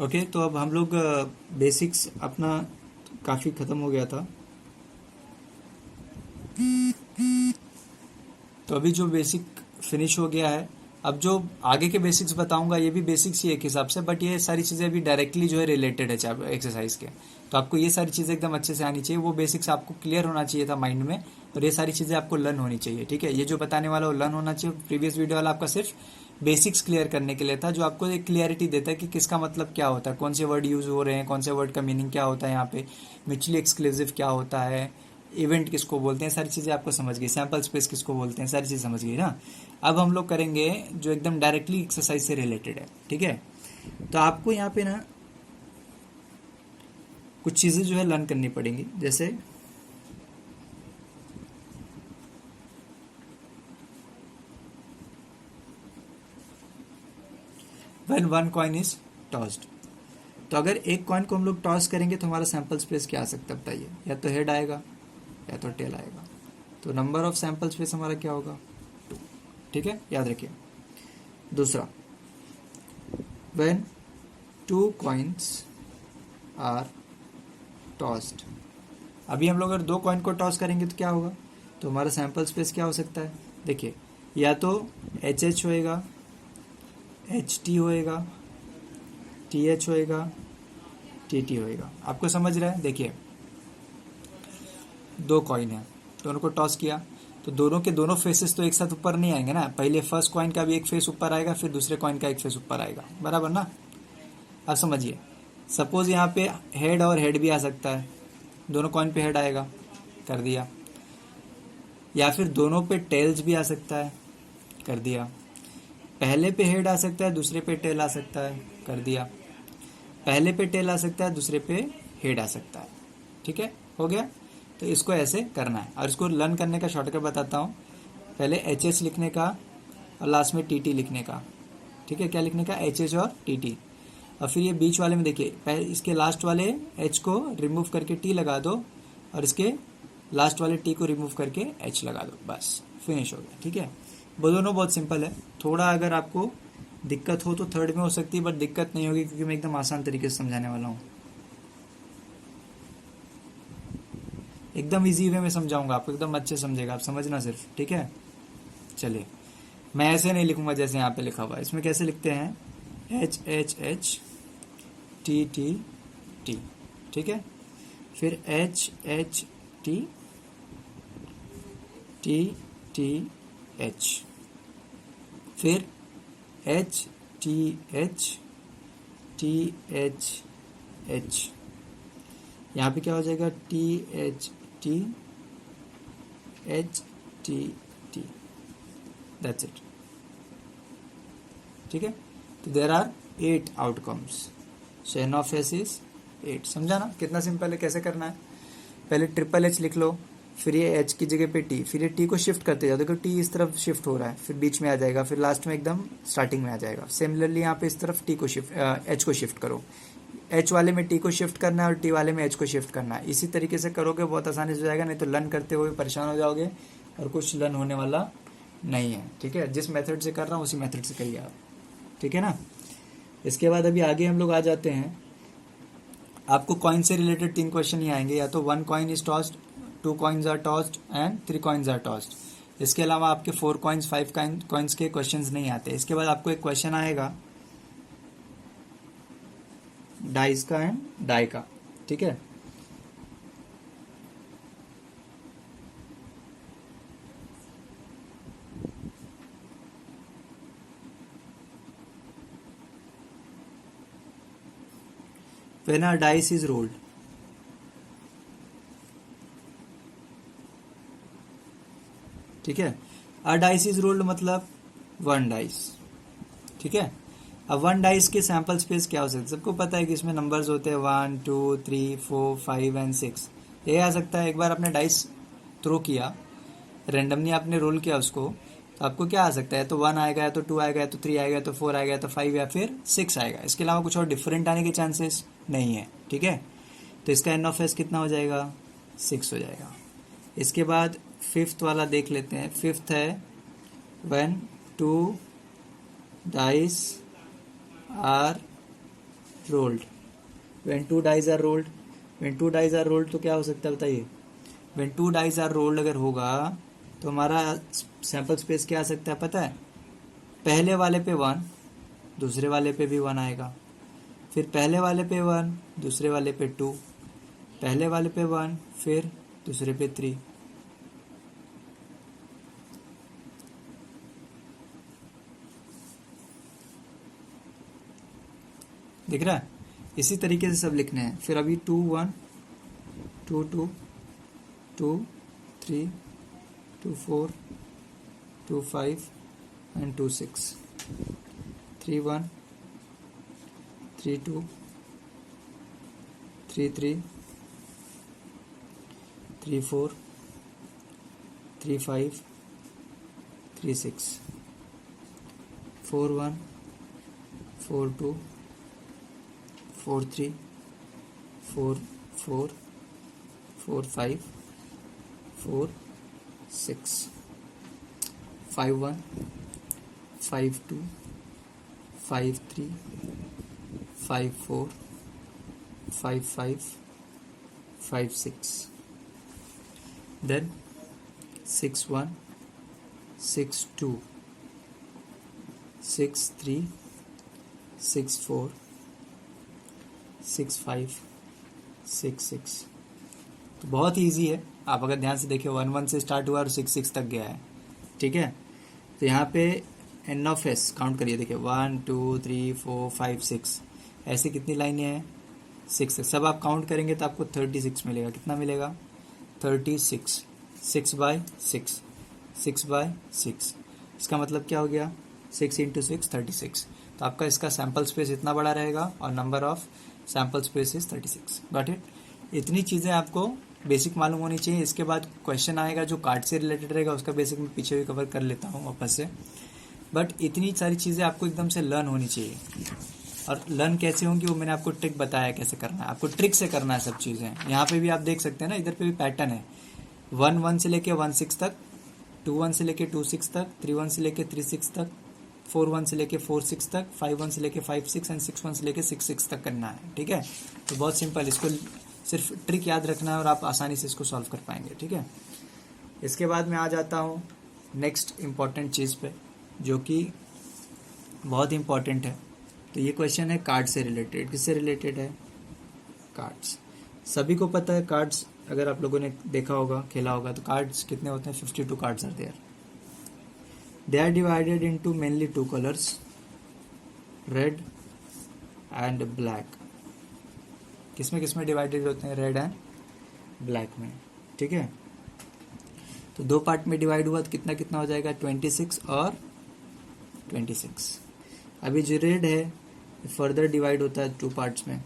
Okay, तो अब हम लोग बेसिक्स अपना काफ़ी ख़त्म हो गया था। तो अभी जो बेसिक फिनिश हो गया है, अब जो आगे के बेसिक्स बताऊंगा ये भी बेसिक्स ही एक हिसाब से, बट ये सारी चीज़ें अभी डायरेक्टली जो है रिलेटेड है एक्सरसाइज के। तो आपको ये सारी चीज़ें एकदम अच्छे से आनी चाहिए, वो बेसिक्स आपको क्लियर होना चाहिए था माइंड में, और ये सारी चीज़ें आपको लर्न होनी चाहिए। ठीक है, ये जो बताने वाला वो लर्न होना चाहिए। प्रीवियस वीडियो वाला आपका सिर्फ बेसिक्स क्लियर करने के लिए था, जो आपको एक क्लियरिटी देता है कि किसका मतलब क्या होता है, कौन से वर्ड यूज हो रहे हैं, कौन से वर्ड का मीनिंग क्या होता है, यहाँ पे म्यूचुअली एक्सक्लूसिव क्या होता है, इवेंट किसको बोलते हैं, सारी चीज़ें आपको समझ गई, सैम्पल स्पेस किसको बोलते हैं, सारी चीज़ समझ गई ना। अब हम लोग करेंगे जो एकदम डायरेक्टली एक्सरसाइज से रिलेटेड है। ठीक है, तो आपको यहाँ पे ना कुछ चीज़ें जो है लर्न करनी पड़ेंगी, जैसे when one coin is tossed. तो अगर एक कॉइन को हम लोग टॉस करेंगे तो हमारा सैंपल स्पेस क्या आ सकता है बताइए? या तो हेड आएगा या तो टेल आएगा। तो नंबर ऑफ सैंपल स्पेस हमारा क्या होगा? 2। ठीक है, याद रखिए। दूसरा, when two coins are tossed. अभी हम लोग अगर 2 कॉइन को टॉस करेंगे तो क्या होगा? तो हमारा सैंपल स्पेस क्या हो सकता है? देखिए, या तो एच एच होएगा, एच टी होएगा, टी एच होएगा, टी टी होएगा। आपको समझ रहा है? देखिए, 2 कॉइन है, दोनों को टॉस किया तो दोनों के दोनों फेसेस तो एक साथ ऊपर नहीं आएंगे ना। पहले फर्स्ट कॉइन का भी एक फेस ऊपर आएगा, फिर दूसरे कॉइन का एक फेस ऊपर आएगा, बराबर ना। अब समझिए, सपोज यहाँ पे हेड और हेड भी आ सकता है, दोनों कॉइन पे हेड आएगा, कर दिया। या फिर दोनों पे टेल्स भी आ सकता है, कर दिया। पहले पे हेड आ सकता है, दूसरे पे टेल आ सकता है, कर दिया। पहले पे टेल आ सकता है, दूसरे पे हेड आ सकता है। ठीक है, हो गया। तो इसको ऐसे करना है, और इसको लर्न करने का शॉर्टकट बताता हूँ। पहले एच एच लिखने का और लास्ट में टी टी लिखने का। ठीक है, क्या लिखने का? एच एच और टी टी। और फिर ये बीच वाले में देखिए, पहले इसके लास्ट वाले एच को रिमूव करके टी लगा दो, और इसके लास्ट वाले टी को रिमूव करके एच लगा दो, बस फिनिश हो गया। ठीक है, वो दोनों बहुत सिंपल है। थोड़ा अगर आपको दिक्कत हो तो थर्ड में हो सकती है, बट दिक्कत नहीं होगी क्योंकि मैं एकदम आसान तरीके से समझाने वाला हूँ। एकदम इजी वे में समझाऊंगा आपको, एकदम अच्छे समझेगा, आप समझना सिर्फ। ठीक है, चलिए, मैं ऐसे नहीं लिखूंगा जैसे यहाँ पे लिखा हुआ है। इसमें कैसे लिखते हैं? H H H T T T. ठीक है, फिर H H T T T H, फिर H T H T H H. यहाँ पे क्या हो जाएगा? T H T H T T, that's it. ठीक है, तो there are 8 outcomes, so n of s is 8। समझा ना कितना सिंपल है, कैसे करना है? पहले ट्रिपल एच लिख लो, फिर ये एच की जगह पे टी, फिर ये टी को शिफ्ट करते जाओ। देखो टी इस तरफ शिफ्ट हो रहा है, फिर बीच में आ जाएगा, फिर लास्ट में एकदम स्टार्टिंग में आ जाएगा। सिमिलरली यहाँ पे इस तरफ टी को शिफ्ट एच को शिफ्ट करो, एच वाले में टी को शिफ्ट करना है और टी वाले में एच को शिफ्ट करना है। इसी तरीके से करोगे बहुत आसानी से हो जाएगा, नहीं तो लर्न करते हुए परेशान हो जाओगे और कुछ लर्न होने वाला नहीं है। ठीक है, जिस मेथड से कर रहा हूँ उसी मेथड से करिए आप। ठीक है ना। इसके बाद अभी आगे हम लोग आ जाते हैं, आपको कॉइन से रिलेटेड 3 क्वेश्चन ही आएंगे। या तो 1 coin is tossed, 2 coins are tossed and 3 coins are tossed. इसके अलावा आपके 4 कॉइन्स 5 कॉइन्स के क्वेश्चंस नहीं आते। इसके बाद आपको एक क्वेश्चन आएगा डाइस का एंड डाई का। ठीक है, when a dice is rolled. ठीक है, अ डाइस इज रोल्ड मतलब 1 डाइस। ठीक है, अब 1 डाइस के सैंपल स्पेस क्या हो सकता है? सबको पता है कि इसमें नंबर्स होते हैं 1 2 3 4 5 एंड 6। ये आ सकता है, एक बार आपने डाइस थ्रो किया, रेंडमली आपने रोल किया उसको, तो आपको क्या आ सकता है? तो 1 आएगा, या तो 2 आएगा, या तो 3 आएगा, या तो 4 आएगा, या तो 5 या फिर 6 आएगा। इसके अलावा कुछ और डिफरेंट आने के चांसेस नहीं है। ठीक है, तो इसका एन ऑफ एस कितना हो जाएगा? 6 हो जाएगा। इसके बाद फिफ्थ वाला देख लेते हैं। फिफ्थ है when 2 dice are rolled. When two dice are rolled, when two dice are rolled तो क्या हो सकता है बताइए। When two dice are rolled अगर होगा तो हमारा सैंपल स्पेस क्या आ सकता है पता है। पहले वाले पे 1, दूसरे वाले पे भी 1 आएगा, फिर पहले वाले पे 1, दूसरे वाले पे 2, पहले वाले पे 1, फिर दूसरे पे 3। दिख रहा है। इसी तरीके से सब लिखने हैं। फिर अभी 2 1, 2 2, 2 3, 2 4, 2 5 एंड 2 6, 3 1, 3 2, 3 3, 3 4, 3 5, 3 6, 4 1, 4 2, 4 3, 4 4, 4 5, 4 6, 5 1, 5 2, 5 3, 5 4, 5 5, 5 6, then 6 1, 6 2, 6 3, 6 4, 6 5, 6 6। तो बहुत ही ईजी है। आप अगर ध्यान से देखिए 1 1 से स्टार्ट हुआ और 6 6 तक गया है। ठीक है, तो यहाँ पे एन ऑफ एस काउंट करिए। देखिए 1 2 3 4 5 6, ऐसे कितनी लाइनें हैं 6। सब आप काउंट करेंगे तो आपको 36 मिलेगा। कितना मिलेगा 36, 6 बाय 6, 6 बाय 6। इसका मतलब क्या हो गया 6 इंटू 6 36। तो आपका इसका सैम्पल स्पेस इतना बड़ा रहेगा और number of sample space is 36। Got it. इतनी चीज़ें आपको बेसिक मालूम होनी चाहिए। इसके बाद क्वेश्चन आएगा जो कार्ड से रिलेटेड रहेगा, उसका बेसिक मैं पीछे भी कवर कर लेता हूँ वापस से। बट इतनी सारी चीज़ें आपको एकदम से लर्न होनी चाहिए। और लर्न कैसे होंगी वो मैंने आपको ट्रिक बताया कैसे करना है। आपको ट्रिक से करना है सब चीज़ें। यहाँ पे भी आप देख सकते हैं ना, इधर पे भी पैटर्न है। 1 1 से लेके 1 6 तक, 2 1 से लेके 2 6 तक, 3 1 से लेके 3 6 तक, 4 1 से लेके 4 6 तक, 5 1 से लेके 5 6 एंड 6 1 से लेके 6 6 तक करना है। ठीक है, तो बहुत सिंपल, इसको सिर्फ ट्रिक याद रखना है और आप आसानी से इसको सॉल्व कर पाएंगे। ठीक है, इसके बाद मैं आ जाता हूँ नेक्स्ट इम्पॉर्टेंट चीज़ पे, जो कि बहुत इंपॉर्टेंट है। तो ये क्वेश्चन है कार्ड से रिलेटेड। किससे रिलेटेड है, कार्ड्स। सभी को पता है कार्ड्स, अगर आप लोगों ने देखा होगा, खेला होगा, तो कार्ड्स कितने होते हैं 52 cards are there. They are divided into mainly 2 colours, red and black. किसमें डिवाइडेड होते हैं, रेड एंड ब्लैक में। ठीक है, तो 2 पार्ट में डिवाइड हुआ तो कितना कितना हो जाएगा 26 और 26। अभी जो रेड है फर्दर डिवाइड होता है 2 पार्ट्स में।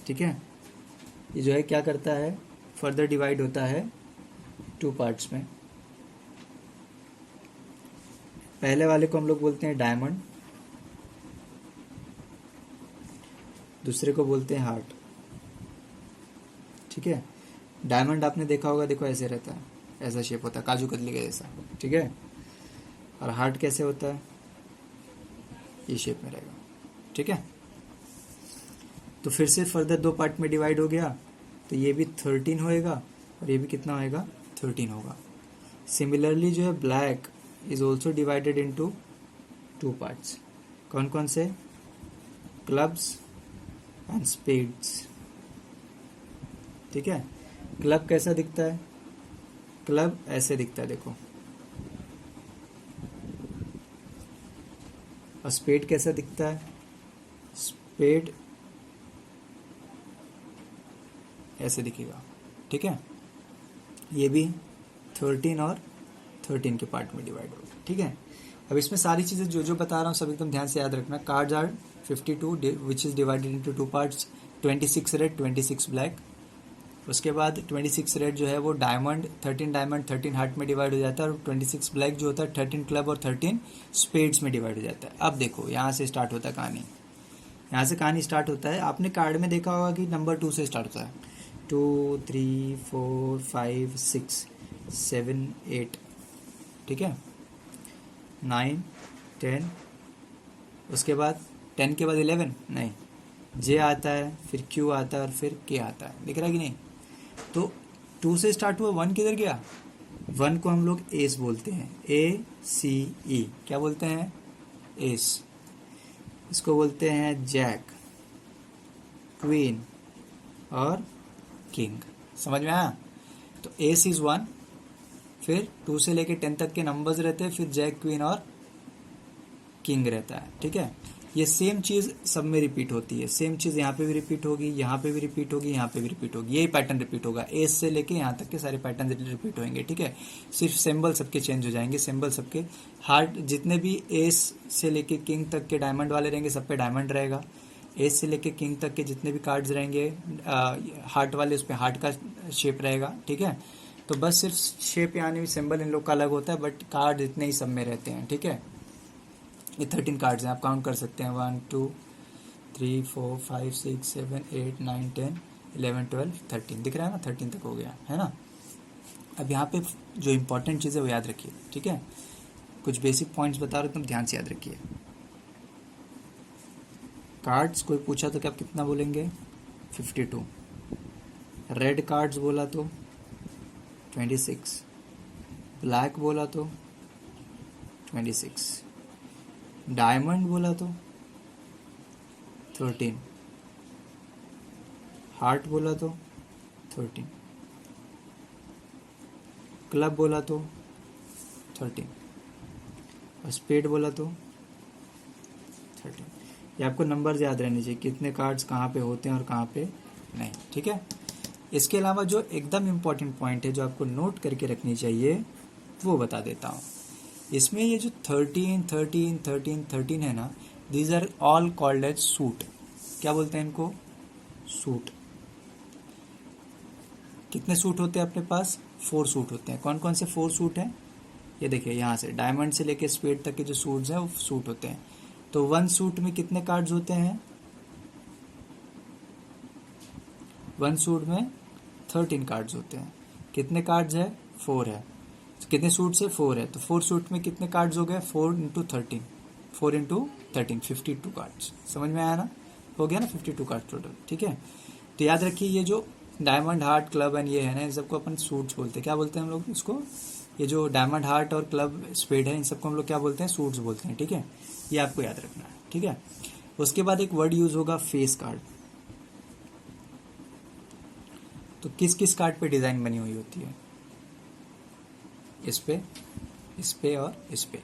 ठीक है, ये जो है क्या करता है, फर्दर डिवाइड होता है 2 पार्ट्स में। पहले वाले को हम लोग बोलते हैं डायमंड, दूसरे को बोलते हैं हार्ट। ठीक है, डायमंड आपने देखा होगा, देखो ऐसे रहता है, ऐसा शेप होता है काजू कतली का जैसा। ठीक है, और हार्ट कैसे होता है, ये शेप में रहेगा। ठीक है, तो फिर से फर्दर 2 पार्ट में डिवाइड हो गया, तो ये भी 13 होएगा और ये भी कितना होएगा 13 होगा। सिमिलरली जो है black is also divided into 2 parts. कौन कौन से, क्लब्स एंड स्पेड्स। ठीक है, क्लब कैसा दिखता है, क्लब ऐसे दिखता है देखो, और स्पेड कैसा दिखता है, स्पेड ऐसे दिखेगा। ठीक है, ये भी 13 और 13 के पार्ट में डिवाइड होगा। ठीक है, अब इसमें सारी चीज़ें जो जो बता रहा हूँ सब एकदम ध्यान से याद रखना। Cards are 52 which is divided into 2 parts, 26 red 26 black. उसके बाद 26 रेड जो है वो डायमंड 13 हार्ट में डिवाइड हो जाता है, और 26 ब्लैक जो होता है 13 क्लब और 13 स्पेड्स में डिवाइड हो जाता है। अब देखो यहाँ से स्टार्ट होता है कहानी, यहाँ से कहानी स्टार्ट होता है। आपने कार्ड में देखा होगा कि नंबर 2 से स्टार्ट होता है, 2 3 4 5 6 7 8। ठीक है, 9 10, उसके बाद 10 के बाद 11 नहीं, जे आता है, फिर क्यू आता है और फिर के आता है। दिख रहा है कि नहीं? तो 2 से स्टार्ट हुआ, 1 किधर गया? 1 को हम लोग एस बोलते हैं, ACE। क्या बोलते हैं? एस। इसको बोलते हैं जैक, क्वीन और किंग। समझ में आया? तो एस इज 1, फिर 2 से लेके 10 तक के नंबर्स रहते हैं, फिर जैक, क्वीन और किंग रहता है। ठीक है, ये सेम चीज सब में रिपीट होती है। सेम चीज यहाँ पे भी रिपीट होगी, यहाँ पे भी रिपीट होगी, यहाँ पे भी रिपीट होगी। यही पैटर्न रिपीट होगा, एस से लेके यहाँ तक के सारे पैटर्न रिपीट होंगे। ठीक है, सिर्फ सिंबल सबके चेंज हो जाएंगे। सिंबल सबके हार्ट, जितने भी एस से लेके किंग तक के डायमंड वाले रहेंगे, सब पे डायमंड रहेगा। एस से लेके किंग तक के जितने भी कार्ड्स रहेंगे हार्ट वाले, उस पर हार्ट का शेप रहेगा। ठीक है, तो बस सिर्फ शेप यानी भी सिंबल इन लोग का अलग होता है, बट कार्ड इतने ही सब में रहते हैं। ठीक है, ये 13 कार्ड्स हैं, आप काउंट कर सकते हैं। 1 2 3 4 5 6 7 8 9 10 11 12 13। दिख रहा है ना? 13 तक हो गया है ना? अब यहाँ पे जो इंपॉर्टेंट चीज़ है वो याद रखिए। ठीक है, कुछ बेसिक पॉइंट्स बता रहे हो, तुम ध्यान से याद रखिए। कार्ड्स कोई पूछा तो क्या आप कितना बोलेंगे? 52। रेड कार्ड्स बोला तो 26। ब्लैक बोला तो 26। डायमंड बोला तो 13। हार्ट बोला तो 13। क्लब बोला तो 13 और स्पेड बोला तो 13। ये आपको नंबर्स याद रहने चाहिए, कितने कार्ड्स कहाँ पे होते हैं और कहाँ पे नहीं। ठीक है, इसके अलावा जो एकदम इम्पॉर्टेंट पॉइंट है जो आपको नोट करके रखनी चाहिए वो बता देता हूँ। इसमें ये जो 13 13 13 13 है ना, these are all called as suit. क्या बोलते हैं इनको? सूट। कितने सूट होते हैं अपने पास? 4 सूट होते हैं। कौन कौन से 4 सूट हैं? ये देखिए, यहाँ से डायमंड से लेके स्पेड तक के जो सूट्स हैं वो सूट होते हैं। तो 1 सूट में कितने कार्ड्स होते हैं? 1 सूट में 13 कार्ड्स होते हैं। कितने कार्ड्स है? 4 है। कितने सूट से? 4 है। तो 4 सूट में कितने कार्ड्स हो गए? 4 इंटू 13, 4 इंटू 13, 52 कार्ड्स। समझ में आया ना? हो गया ना 52 कार्ड टोटल। ठीक है, तो याद रखिए ये जो डायमंड, हार्ट, क्लब एंड ये है ना, इन सबको अपन सूट्स बोलते हैं। क्या बोलते हैं हम लोग इसको? ये जो डायमंड, हार्ट और क्लब, स्पेड है, इन सबको हम लोग क्या बोलते हैं? सूट्स बोलते हैं। ठीक है, ये आपको याद रखना है। ठीक है, उसके बाद एक वर्ड यूज होगा फेस कार्ड। तो किस किस कार्ड पे डिजाइन बनी हुई होती है? इस पे और इस पे।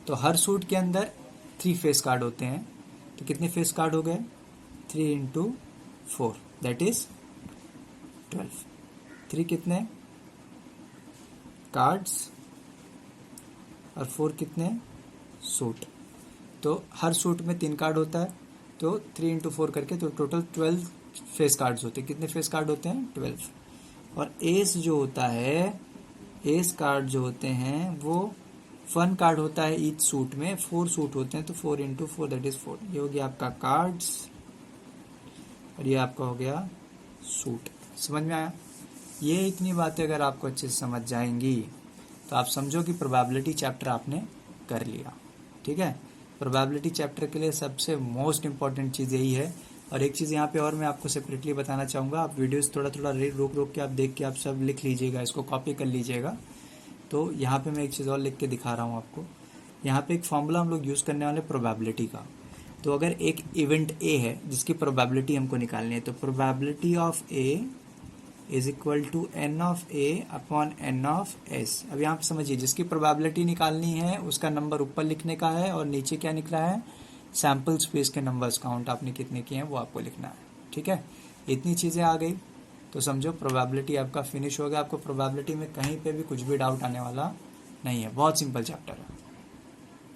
तो हर सूट के अंदर 3 फेस कार्ड होते हैं। तो कितने फेस कार्ड हो गए? 3 इंटू 4 दैट इज 12। 3 कितने कार्ड्स और 4 कितने सूट। तो हर सूट में 3 कार्ड होता है, तो 3 इंटू 4 करके तो टोटल 12 फेस कार्ड्स होते हैं। कितने फेस कार्ड होते हैं? 12। और एस जो होता है, एस कार्ड जो होते हैं वो 1 कार्ड होता है ईच सूट में। 4 सूट होते हैं, तो 4 इंटू 4 दैट इज 4। ये हो गया आपका कार्ड्स और ये आपका हो गया सूट। समझ में आया? ये इतनी बातें अगर आपको अच्छे से समझ जाएंगी तो आप समझो कि प्रोबेबिलिटी चैप्टर आपने कर लिया। ठीक है, प्रोबेबिलिटी चैप्टर के लिए सबसे मोस्ट इंपॉर्टेंट चीज़ यही है। और एक चीज़ यहाँ पे और मैं आपको सेपरेटली बताना चाहूँगा, आप वीडियोस थोड़ा थोड़ा रोक रोक के आप देख के आप सब लिख लीजिएगा, इसको कॉपी कर लीजिएगा। तो यहाँ पे मैं एक चीज़ और लिख के दिखा रहा हूँ आपको। यहाँ पे एक फॉर्मूला हम लोग यूज़ करने वाले प्रोबेबिलिटी का। तो अगर एक इवेंट ए है जिसकी प्रोबेबिलिटी हमको निकालनी है, तो probability of A is equal to N of A upon N of S. अब यहाँ पे समझिए, जिसकी प्रोबेबिलिटी निकालनी है उसका नंबर ऊपर लिखने का है और नीचे क्या निकला है? सैम्पल स्पेस के नंबर्स काउंट आपने कितने किए हैं वो आपको लिखना है। ठीक है, इतनी चीज़ें आ गई तो समझो प्रोबेबिलिटी आपका फिनिश हो गया। आपको प्रोबेबिलिटी में कहीं पे भी कुछ भी डाउट आने वाला नहीं है। बहुत सिंपल चैप्टर है।